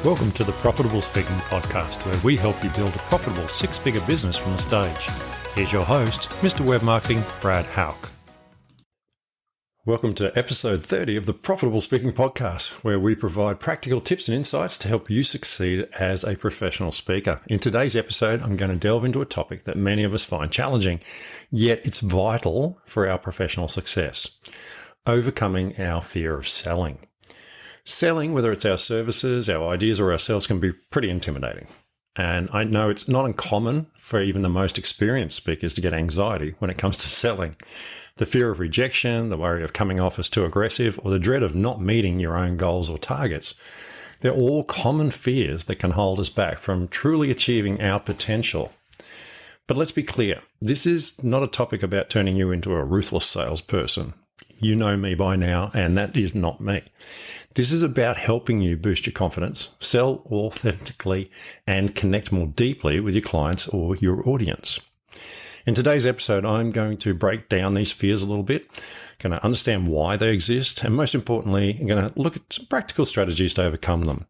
Welcome to the Profitable Speaking Podcast, where we help you build a profitable six-figure business from the stage. Here's your host, Mr. Web Marketing, Brad Houck. Welcome to episode 30 of the Profitable Speaking Podcast, where we provide practical tips and insights to help you succeed as a professional speaker. In today's episode, I'm going to delve into a topic that many of us find challenging, yet it's vital for our professional success: overcoming our fear of selling. Selling, whether it's our services, our ideas, or ourselves, can be pretty intimidating. And I know it's not uncommon for even the most experienced speakers to get anxiety when it comes to selling. The fear of rejection, the worry of coming off as too aggressive, or the dread of not meeting your own goals or targets. They're all common fears that can hold us back from truly achieving our potential. But let's be clear, this is not a topic about turning you into a ruthless salesperson. You know me by now, and that is not me. This is about helping you boost your confidence, sell authentically, and connect more deeply with your clients or your audience. In today's episode, I'm going to break down these fears a little bit, going to understand why they exist, and most importantly, I'm going to look at some practical strategies to overcome them.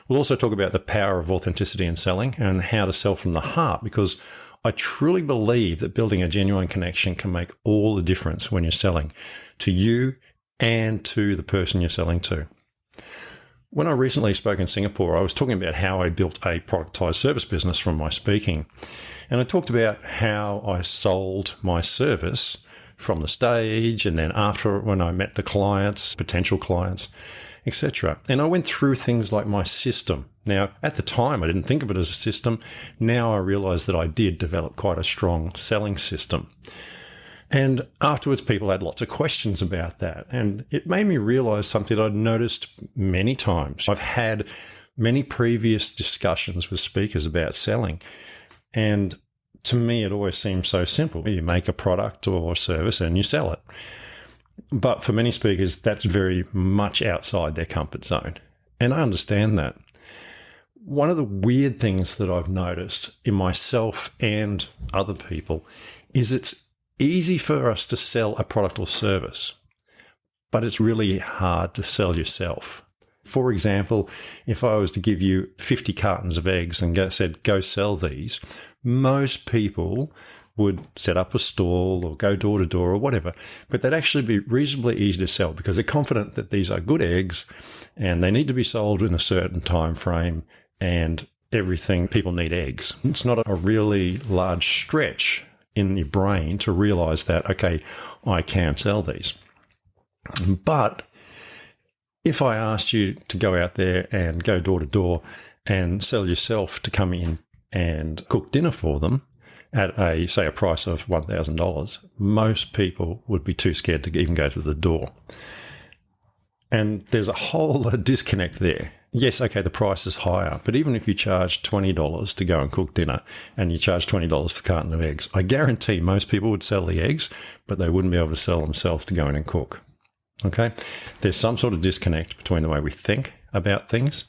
We'll also talk about the power of authenticity in selling and how to sell from the heart, because I truly believe that building a genuine connection can make all the difference when you're selling to you and to the person you're selling to. When I recently spoke in Singapore, I was talking about how I built a productized service business from my speaking. And I talked about how I sold my service from the stage and then after when I met the clients, potential clients, etc. And I went through things like my system. Now, at the time, I didn't think of it as a system. Now I realize that I did develop quite a strong selling system. And afterwards, people had lots of questions about that. And it made me realize something I'd noticed many times. I've had many previous discussions with speakers about selling. And to me, it always seems so simple. You make a product or service and you sell it. But for many speakers, that's very much outside their comfort zone. And I understand that. One of the weird things that I've noticed in myself and other people is it's easy for us to sell a product or service, but it's really hard to sell yourself. For example, if I was to give you 50 cartons of eggs and said, go sell these, most people would set up a stall or go door to door or whatever, but they'd actually be reasonably easy to sell because they're confident that these are good eggs and they need to be sold in a certain time frame and everything. People need eggs. It's not a really large stretch in your brain to realize that, okay, I can sell these. But if I asked you to go out there and go door to door and sell yourself to come in and cook dinner for them at a price of $1,000, most people would be too scared to even go to the door. And there's a whole disconnect there. Yes, okay, the price is higher, but even if you charge $20 to go and cook dinner and you charge $20 for a carton of eggs, I guarantee most people would sell the eggs, but they wouldn't be able to sell themselves to go in and cook. Okay? There's some sort of disconnect between the way we think about things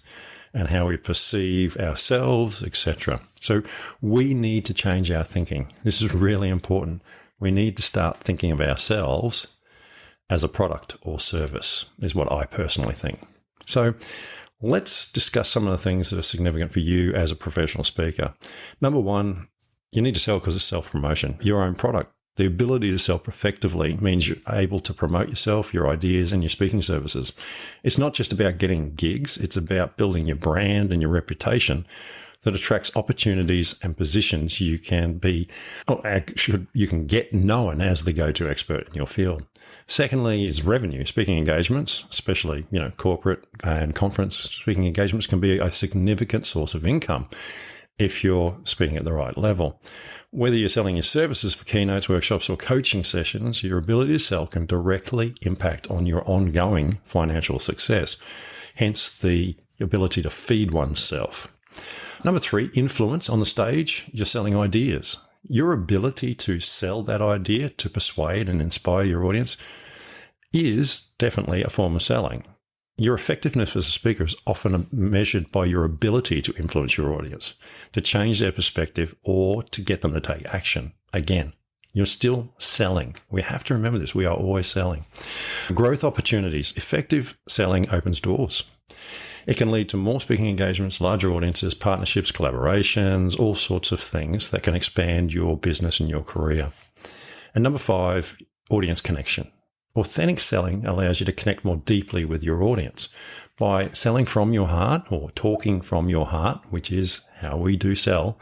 and how we perceive ourselves, etc. So we need to change our thinking. This is really important. We need to start thinking of ourselves as a product or service, is what I personally think. So let's discuss some of the things that are significant for you as a professional speaker. Number one, you need to sell because it's self-promotion, your own product. The ability to sell effectively means you're able to promote yourself, your ideas, and your speaking services. It's not just about getting gigs. It's about building your brand and your reputation that attracts opportunities and positions you can get known as the go-to expert in your field. Secondly is revenue. Speaking engagements, especially, corporate and conference speaking engagements, can be a significant source of income if you're speaking at the right level. Whether you're selling your services for keynotes, workshops, or coaching sessions, your ability to sell can directly impact on your ongoing financial success, hence the ability to feed oneself. Number three, influence on the stage. You're selling ideas. Your ability to sell that idea, to persuade and inspire your audience, is definitely a form of selling. Your effectiveness as a speaker is often measured by your ability to influence your audience, to change their perspective, or to get them to take action. Again, you're still selling. We have to remember this. We are always selling. Growth opportunities. Effective selling opens doors. It can lead to more speaking engagements, larger audiences, partnerships, collaborations, all sorts of things that can expand your business and your career. And number 5, audience connection. Authentic selling allows you to connect more deeply with your audience. By selling from your heart or talking from your heart, which is how we do sell,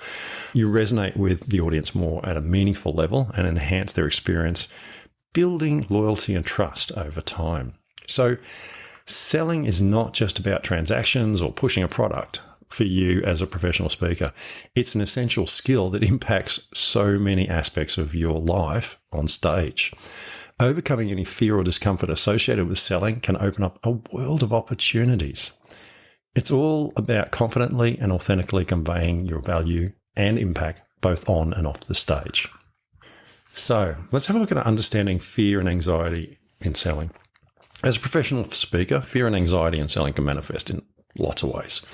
you resonate with the audience more at a meaningful level and enhance their experience, building loyalty and trust over time. So selling is not just about transactions or pushing a product for you as a professional speaker. It's an essential skill that impacts so many aspects of your life on stage. Overcoming any fear or discomfort associated with selling can open up a world of opportunities. It's all about confidently and authentically conveying your value and impact both on and off the stage. So let's have a look at understanding fear and anxiety in selling. As a professional speaker, fear and anxiety in selling can manifest in lots of ways.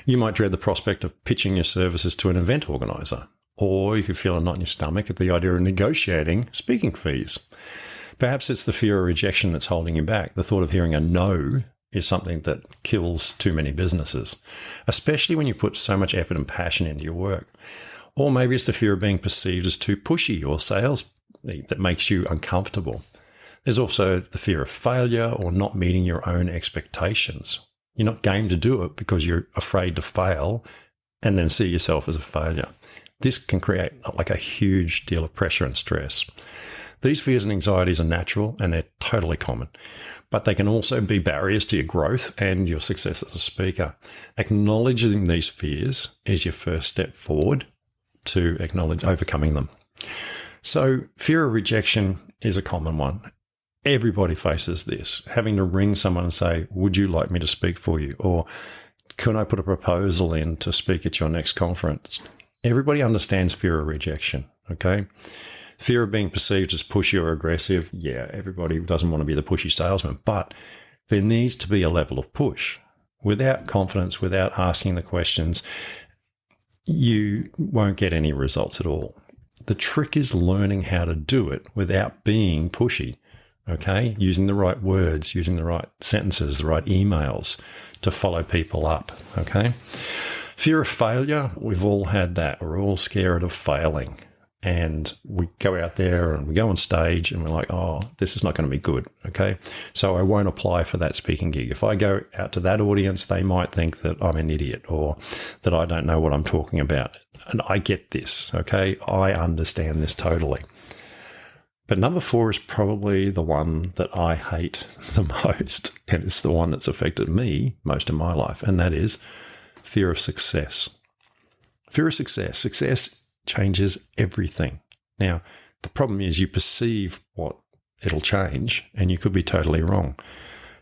You might dread the prospect of pitching your services to an event organizer, or you could feel a knot in your stomach at the idea of negotiating speaking fees. Perhaps it's the fear of rejection that's holding you back. The thought of hearing a no is something that kills too many businesses, especially when you put so much effort and passion into your work. Or maybe it's the fear of being perceived as too pushy or sales that makes you uncomfortable. There's also the fear of failure or not meeting your own expectations. You're not game to do it because you're afraid to fail and then see yourself as a failure. This can create like a huge deal of pressure and stress. These fears and anxieties are natural and they're totally common, but they can also be barriers to your growth and your success as a speaker. Acknowledging these fears is your first step forward to overcoming them. So fear of rejection is a common one. Everybody faces this, having to ring someone and say, would you like me to speak for you? Or can I put a proposal in to speak at your next conference? Everybody understands fear of rejection, okay? Fear of being perceived as pushy or aggressive. Yeah, everybody doesn't want to be the pushy salesman, but there needs to be a level of push. Without confidence, without asking the questions, you won't get any results at all. The trick is learning how to do it without being pushy, okay? Using the right words, using the right sentences, the right emails to follow people up, okay? Fear of failure, we've all had that. We're all scared of failing. And we go out there and we go on stage and we're like, oh, this is not going to be good, okay? So I won't apply for that speaking gig. If I go out to that audience, they might think that I'm an idiot or that I don't know what I'm talking about. And I get this, okay? I understand this totally. But number 4 is probably the one that I hate the most, and it's the one that's affected me most in my life, and that is fear of success. Fear of success. Success changes everything. Now, the problem is you perceive what it'll change, and you could be totally wrong.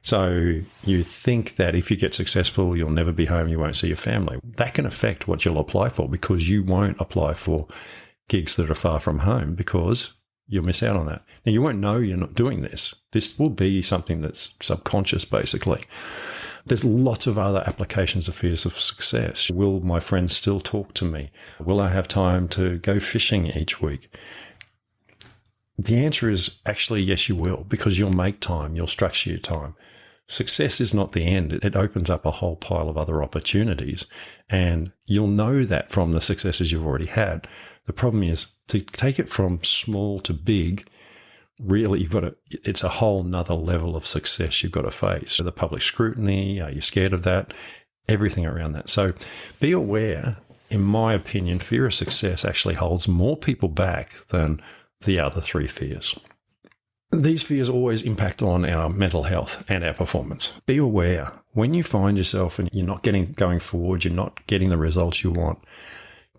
So you think that if you get successful, you'll never be home, you won't see your family. That can affect what you'll apply for, because you won't apply for gigs that are far from home because you'll miss out on that. Now, you won't know you're not doing this. This will be something that's subconscious, basically. There's lots of other applications of fears of success. Will my friends still talk to me? Will I have time to go fishing each week? The answer is actually yes, you will, because you'll make time, you'll structure your time. Success is not the end. It opens up a whole pile of other opportunities, and you'll know that from the successes you've already had. The problem is to take it from small to big. Really, it's a whole nother level of success you've got to face. So the public scrutiny, are you scared of that? Everything around that. So be aware, in my opinion, fear of success actually holds more people back than the other 3 fears. These fears always impact on our mental health and our performance. Be aware, when you find yourself and you're not going forward, you're not getting the results you want,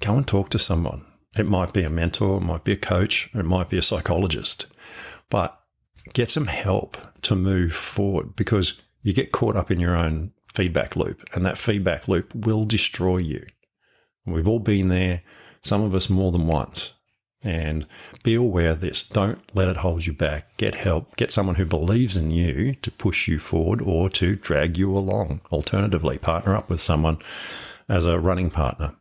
go and talk to someone. It might be a mentor, it might be a coach, it might be a psychologist. But get some help to move forward, because you get caught up in your own feedback loop, and that feedback loop will destroy you. We've all been there, some of us more than once. And be aware of this. Don't let it hold you back. Get help. Get someone who believes in you to push you forward or to drag you along. Alternatively, partner up with someone as a running partner.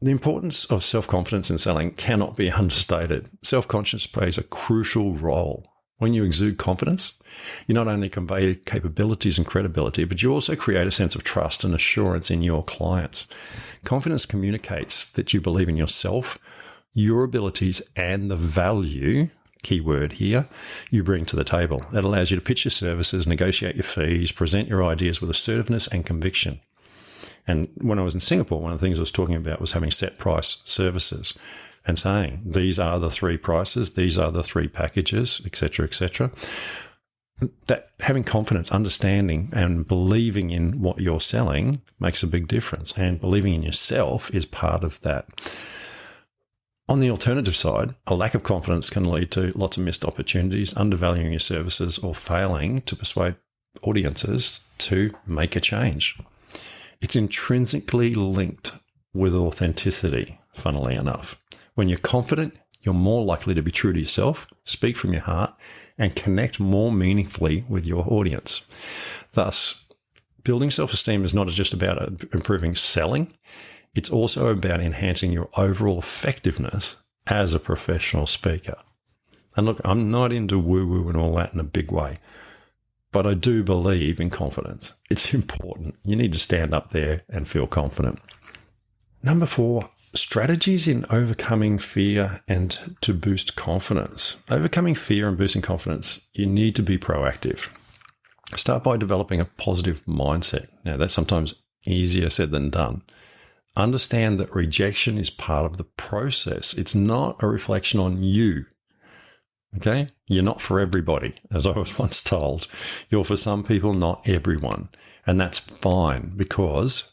The importance of self-confidence in selling cannot be understated. Self-confidence plays a crucial role When you exude confidence, you not only convey capabilities and credibility, but you also create a sense of trust and assurance in your clients. Confidence communicates that you believe in yourself, your abilities, and the value, keyword here, you bring to the table. That allows you to pitch your services, negotiate your fees, present your ideas with assertiveness and conviction. And when I was in Singapore, one of the things I was talking about was having set price services and saying, these are the 3 prices, these are the 3 packages, etc., etc. That having confidence, understanding, and believing in what you're selling makes a big difference. And believing in yourself is part of that. On the alternative side, a lack of confidence can lead to lots of missed opportunities, undervaluing your services, or failing to persuade audiences to make a change. It's intrinsically linked with authenticity, funnily enough. When you're confident, you're more likely to be true to yourself, speak from your heart, and connect more meaningfully with your audience. Thus, building self-esteem is not just about improving selling. It's also about enhancing your overall effectiveness as a professional speaker. And look, I'm not into woo-woo and all that in a big way, but I do believe in confidence. It's important. You need to stand up there and feel confident. Number 4, strategies in overcoming fear and to boost confidence. Overcoming fear and boosting confidence, you need to be proactive. Start by developing a positive mindset. Now, that's sometimes easier said than done. Understand that rejection is part of the process. It's not a reflection on you. Okay? You're not for everybody, as I was once told. You're for some people, not everyone. And that's fine, because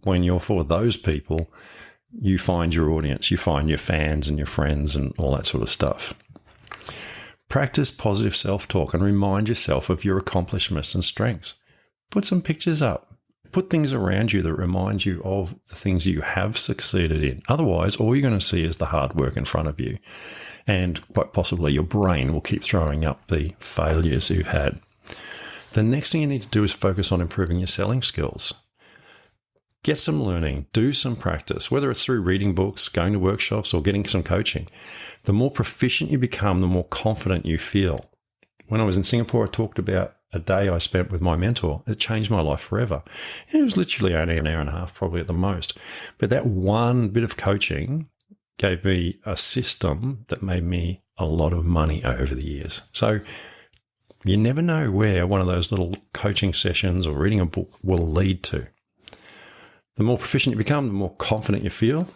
when you're for those people, you find your audience, you find your fans and your friends and all that sort of stuff. Practice positive self-talk and remind yourself of your accomplishments and strengths. Put some pictures up. Put things around you that remind you of the things you have succeeded in. Otherwise, all you're going to see is the hard work in front of you. And quite possibly your brain will keep throwing up the failures you've had. The next thing you need to do is focus on improving your selling skills. Get some learning, do some practice, whether it's through reading books, going to workshops, or getting some coaching. The more proficient you become, the more confident you feel. When I was in Singapore, I talked about a day I spent with my mentor. It changed my life forever. It was literally only an hour and a half, probably at the most. But that one bit of coaching gave me a system that made me a lot of money over the years. So you never know where one of those little coaching sessions or reading a book will lead to. The more proficient you become, the more confident you feel,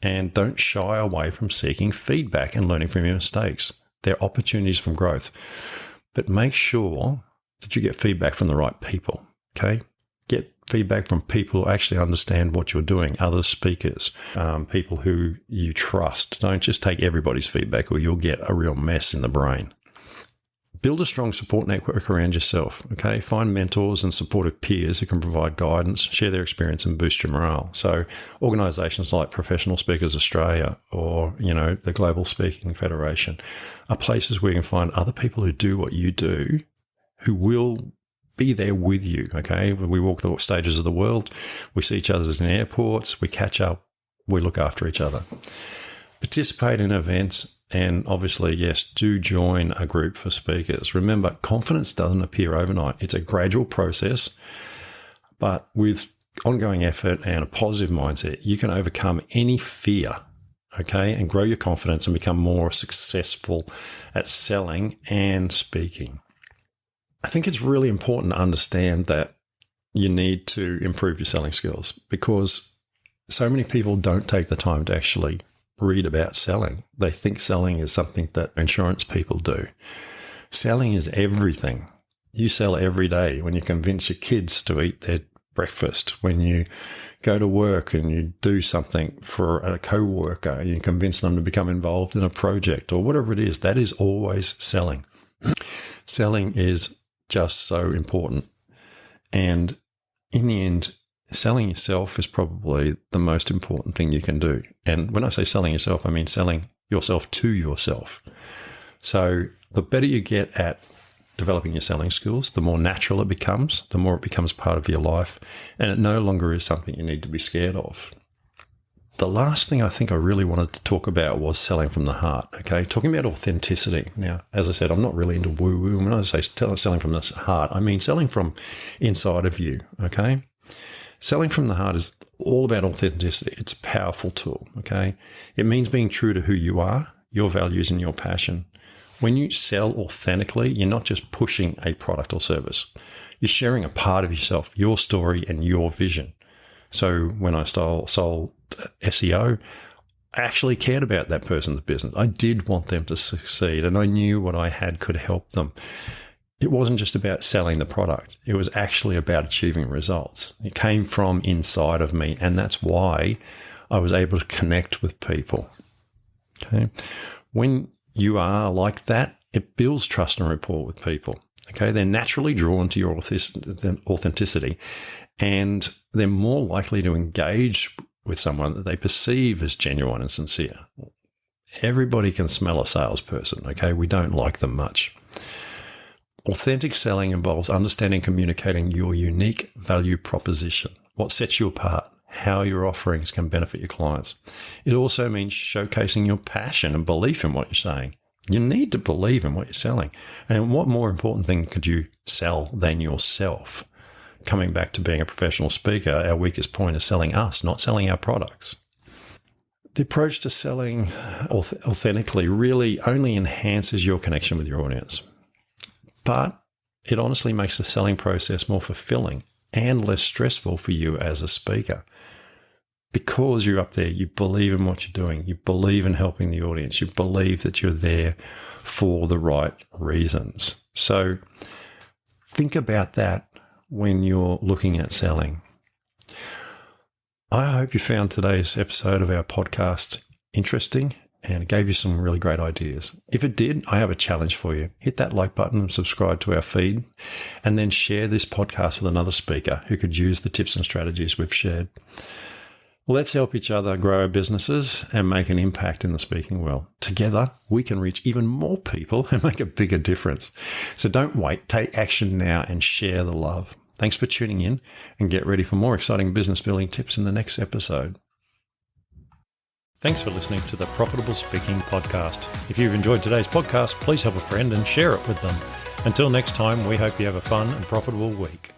and don't shy away from seeking feedback and learning from your mistakes. They're opportunities for growth. But make sure that you get feedback from the right people, okay? Get feedback from people who actually understand what you're doing, other speakers, people who you trust. Don't just take everybody's feedback or you'll get a real mess in the brain. Build a strong support network around yourself, okay? Find mentors and supportive peers who can provide guidance, share their experience, and boost your morale. So organisations like Professional Speakers Australia or, the Global Speaking Federation are places where you can find other people who do what you do, who will be there with you, okay? We walk the stages of the world. We see each other in airports. We catch up. We look after each other. Participate in events. And obviously, yes, do join a group for speakers. Remember, confidence doesn't appear overnight. It's a gradual process, but with ongoing effort and a positive mindset, you can overcome any fear, okay, and grow your confidence and become more successful at selling and speaking. I think it's really important to understand that you need to improve your selling skills because so many people don't take the time to actually read about selling. They think selling is something that insurance people do. Selling is everything. You sell every day when you convince your kids to eat their breakfast, when you go to work and you do something for a co-worker, you convince them to become involved in a project or whatever it is. That is always selling. Selling is just so important. And in the end, selling yourself is probably the most important thing you can do. And when I say selling yourself, I mean selling yourself to yourself. So the better you get at developing your selling skills, the more natural it becomes, the more it becomes part of your life, and it no longer is something you need to be scared of. the last thing I think I really wanted to talk about was selling from the heart, okay? Talking about authenticity. Now, as I said, I'm not really into woo-woo. When I say selling from the heart, I mean selling from inside of you, okay? Selling from the heart is all about authenticity. It's a powerful tool, okay? It means being true to who you are, your values, and your passion. When you sell authentically, you're not just pushing a product or service. You're sharing a part of yourself, your story, and your vision. So when I sold SEO, I actually cared about that person's business. I did want them to succeed, and I knew what I had could help them. It wasn't just about selling the product. It was actually about achieving results. It came from inside of me, and that's why I was able to connect with people. Okay. When you are like that, it builds trust and rapport with people. Okay. They're naturally drawn to your authenticity, and they're more likely to engage with someone that they perceive as genuine and sincere. Everybody can smell a salesperson, okay? We don't like them much. Authentic selling involves understanding, communicating your unique value proposition, what sets you apart, how your offerings can benefit your clients. It also means showcasing your passion and belief in what you're saying. You need to believe in what you're selling. And what more important thing could you sell than yourself? Coming back to being a professional speaker, our weakest point is selling us, not selling our products. The approach to selling authentically really only enhances your connection with your audience. But it honestly makes the selling process more fulfilling and less stressful for you as a speaker. Because you're up there, you believe in what you're doing, you believe in helping the audience, you believe that you're there for the right reasons. So think about that when you're looking at selling. I hope you found today's episode of our podcast interesting and it gave you some really great ideas. If it did, I have a challenge for you. Hit that like button and subscribe to our feed, and then share this podcast with another speaker who could use the tips and strategies we've shared. Let's help each other grow our businesses and make an impact in the speaking world. Together, we can reach even more people and make a bigger difference. So don't wait. Take action now and share the love. Thanks for tuning in, and get ready for more exciting business building tips in the next episode. Thanks for listening to the Profitable Speaking Podcast. If you've enjoyed today's podcast, please help a friend and share it with them. Until next time, we hope you have a fun and profitable week.